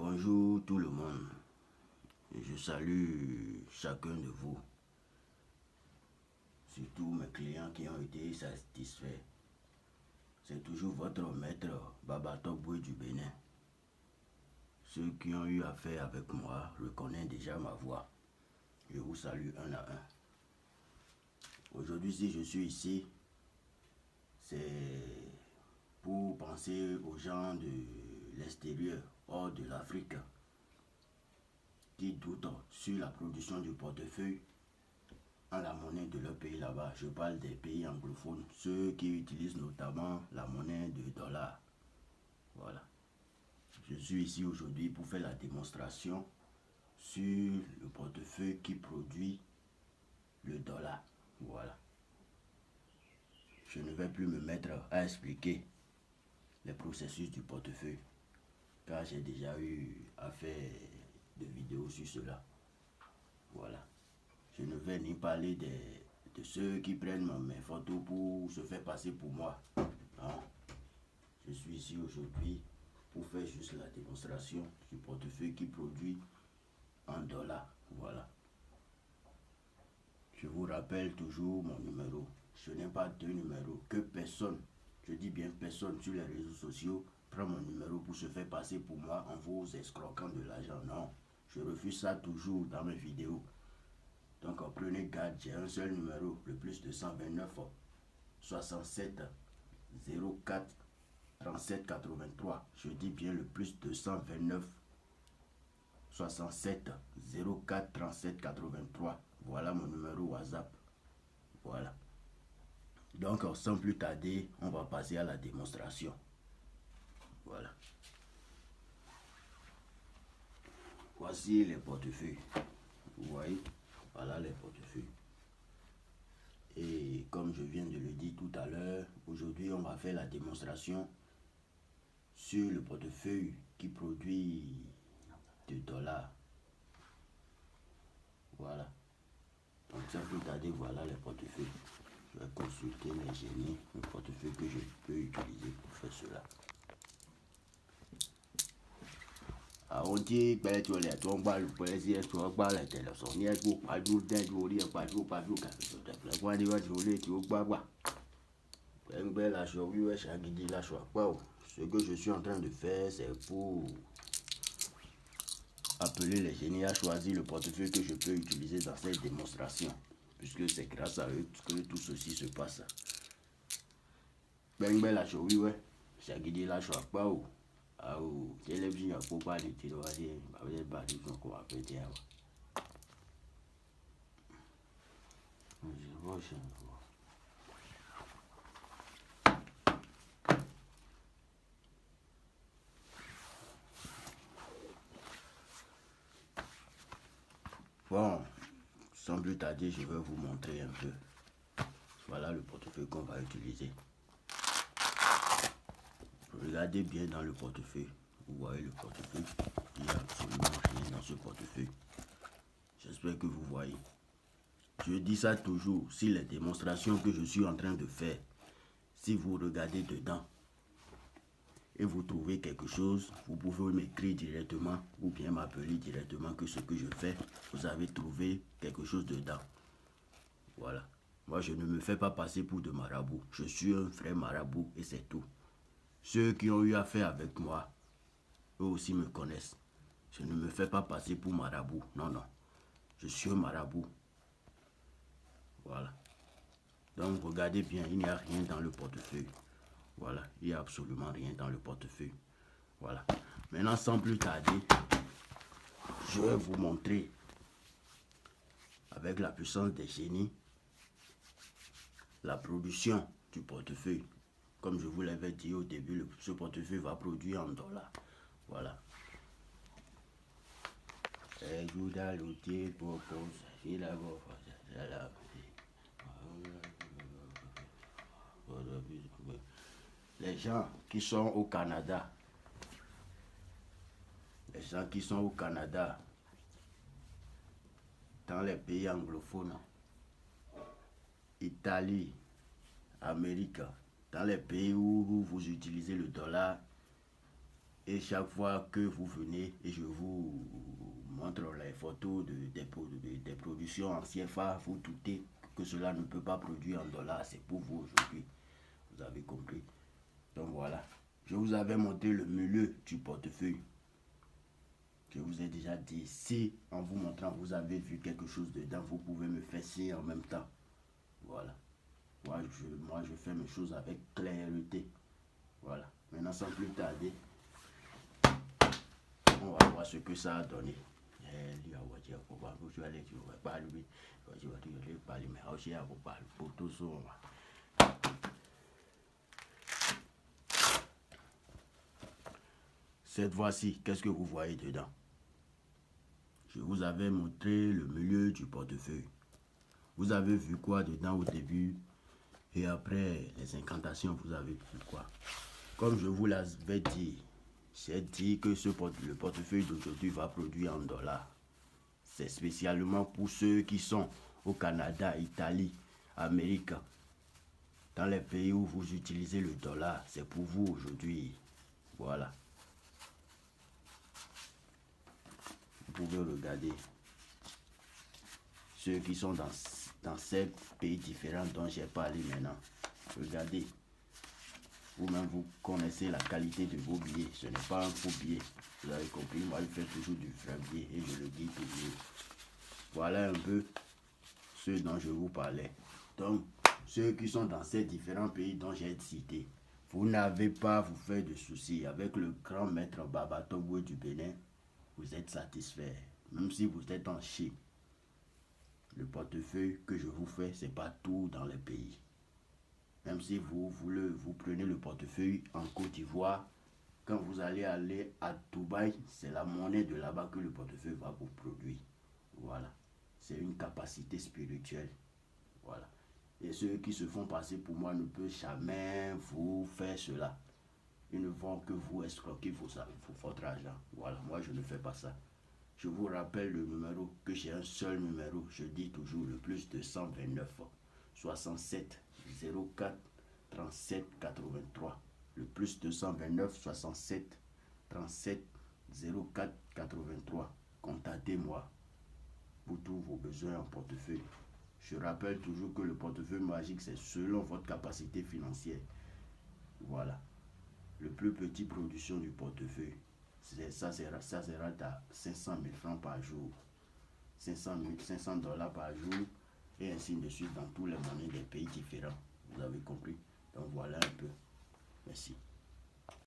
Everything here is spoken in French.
Bonjour tout le monde. Je salue chacun de vous, surtout mes clients qui ont été satisfaits. C'est toujours votre maître Babatoboué du Bénin. Ceux qui ont eu affaire avec moi reconnaissent déjà ma voix. Je vous salue un à un. Aujourd'hui, si je suis ici, c'est pour penser aux gens de l'extérieur, hors de l'Afrique, qui doutent sur la production du portefeuille en la monnaie de leur pays là-bas. Je parle des pays anglophones, ceux qui utilisent notamment la monnaie de dollar. Voilà. Je suis ici aujourd'hui pour faire la démonstration sur le portefeuille qui produit le dollar. Voilà. Je ne vais plus me mettre à expliquer les processus du portefeuille, car j'ai déjà eu à faire de vidéos sur cela. Voilà. Je ne vais ni parler de ceux qui prennent mes photos pour se faire passer pour moi. Non. Je suis ici aujourd'hui pour faire juste la démonstration du portefeuille qui produit en dollars. Voilà. Je vous rappelle toujours mon numéro. Ce n'est pas deux numéros. Que personne, je dis bien personne sur les réseaux sociaux, prend mon numéro pour se faire passer pour moi en vous escroquant de l'argent. Non. Je refuse ça toujours dans mes vidéos. Donc prenez garde, j'ai un seul numéro, le plus 229 67 04 37 83. Je dis bien le plus 229 67 04 37 83. Voilà mon numéro WhatsApp. Voilà. Donc sans plus tarder, on va passer à la démonstration. Voilà. Voici les portefeuilles. Vous voyez? Voilà les portefeuilles. Et comme je viens de le dire tout à l'heure, aujourd'hui on va faire la démonstration sur le portefeuille qui produit du dollar. Voilà. Donc sans plus tarder, voilà les portefeuilles. Je vais consulter les génies, le portefeuille que je peux utiliser pour faire cela. On dit que tu les tombes le plaisir, tu vas les téléphones, tu vas pas du tout, tu vas pas du tout, ce que je suis en train de faire, c'est pour appeler les génies à choisir le portefeuille que je peux utiliser dans cette démonstration, puisque c'est grâce à eux que tout ceci se passe. La chouille, ouais, c'est qui la choix pas ou. Ah, télévision, faut pas les tirer, avec pas du tout qu'on va péter. Bon, sans plus tarder, je vais vous montrer un peu. Voilà le portefeuille qu'on va utiliser. Regardez bien dans le portefeuille. Vous voyez le portefeuille. Il n'y a absolument rien dans ce portefeuille. J'espère que vous voyez. Je dis ça toujours, si les démonstrations que je suis en train de faire, si vous regardez dedans et vous trouvez quelque chose, vous pouvez m'écrire directement ou bien m'appeler directement que ce que je fais, vous avez trouvé quelque chose dedans. Voilà. Moi, je ne me fais pas passer pour de marabout. Je suis un vrai marabout et c'est tout. Ceux qui ont eu affaire avec moi, eux aussi me connaissent. Je ne me fais pas passer pour marabout. Non, non. Je suis un marabout. Voilà. Donc, regardez bien, il n'y a rien dans le portefeuille. Voilà, il n'y a absolument rien dans le portefeuille. Voilà. Maintenant, sans plus tarder, je vais vous montrer, avec la puissance des génies, la production du portefeuille. Comme je vous l'avais dit au début, ce portefeuille va produire en dollars. Voilà. Les gens qui sont au Canada, dans les pays anglophones, Italie, Amérique, dans les pays où vous utilisez le dollar, Et chaque fois que vous venez et je vous montre les photos des productions en CFA, vous doutez que cela ne peut pas produire en dollars. C'est pour vous aujourd'hui. Vous avez compris. Donc voilà. Je vous avais montré le milieu du portefeuille. Je vous ai déjà dit, si en vous montrant, vous avez vu quelque chose dedans, vous pouvez me faire signe en même temps. Voilà. Moi, je fais mes choses avec clarté. Voilà. Maintenant, sans plus tarder, on va voir ce que ça a donné. Cette fois-ci, qu'est-ce que vous voyez dedans? Je vous avais montré le milieu du portefeuille. Vous avez vu quoi dedans au début et après les incantations, vous avez vu quoi? Comme je vous l'avais dit, j'ai dit que le portefeuille d'aujourd'hui va produire en dollars. C'est spécialement pour ceux qui sont au Canada, Italie, Amérique. Dans les pays où vous utilisez le dollar, c'est pour vous aujourd'hui. Voilà. Vous pouvez regarder ceux qui sont dans ces pays différents dont j'ai parlé maintenant. Regardez. Vous-même, vous connaissez la qualité de vos billets. Ce n'est pas un faux billet. Vous avez compris, moi, je fais toujours du vrai billet et je le dis toujours. Voilà un peu ce dont je vous parlais. Donc, ceux qui sont dans ces différents pays dont j'ai cité, vous n'avez pas à vous faire de soucis. Avec le grand maître Baba Togo du Bénin, vous êtes satisfait. Même si vous êtes en Chine, le portefeuille que je vous fais, c'est partout dans les pays. Même si vous prenez le portefeuille en Côte d'Ivoire, quand vous allez à Dubaï, c'est la monnaie de là-bas que le portefeuille va vous produire. Voilà. C'est une capacité spirituelle. Voilà. Et ceux qui se font passer pour moi ne peuvent jamais vous faire cela. Ils ne vont que vous escroquer votre argent. Voilà. Moi, je ne fais pas ça. Je vous rappelle le numéro, que j'ai un seul numéro. Je dis toujours le plus 229 67 04 37 83. Le plus 229 67 37 04 83. Contactez-moi pour tous vos besoins en portefeuille. Je rappelle toujours que le portefeuille magique, c'est selon votre capacité financière. Voilà. Le plus petit production du portefeuille, ça sera à 500 000 francs par jour. 500 dollars par jour et ainsi de suite dans tous les monnaies des pays différents. Vous avez compris? Donc voilà un peu. Merci.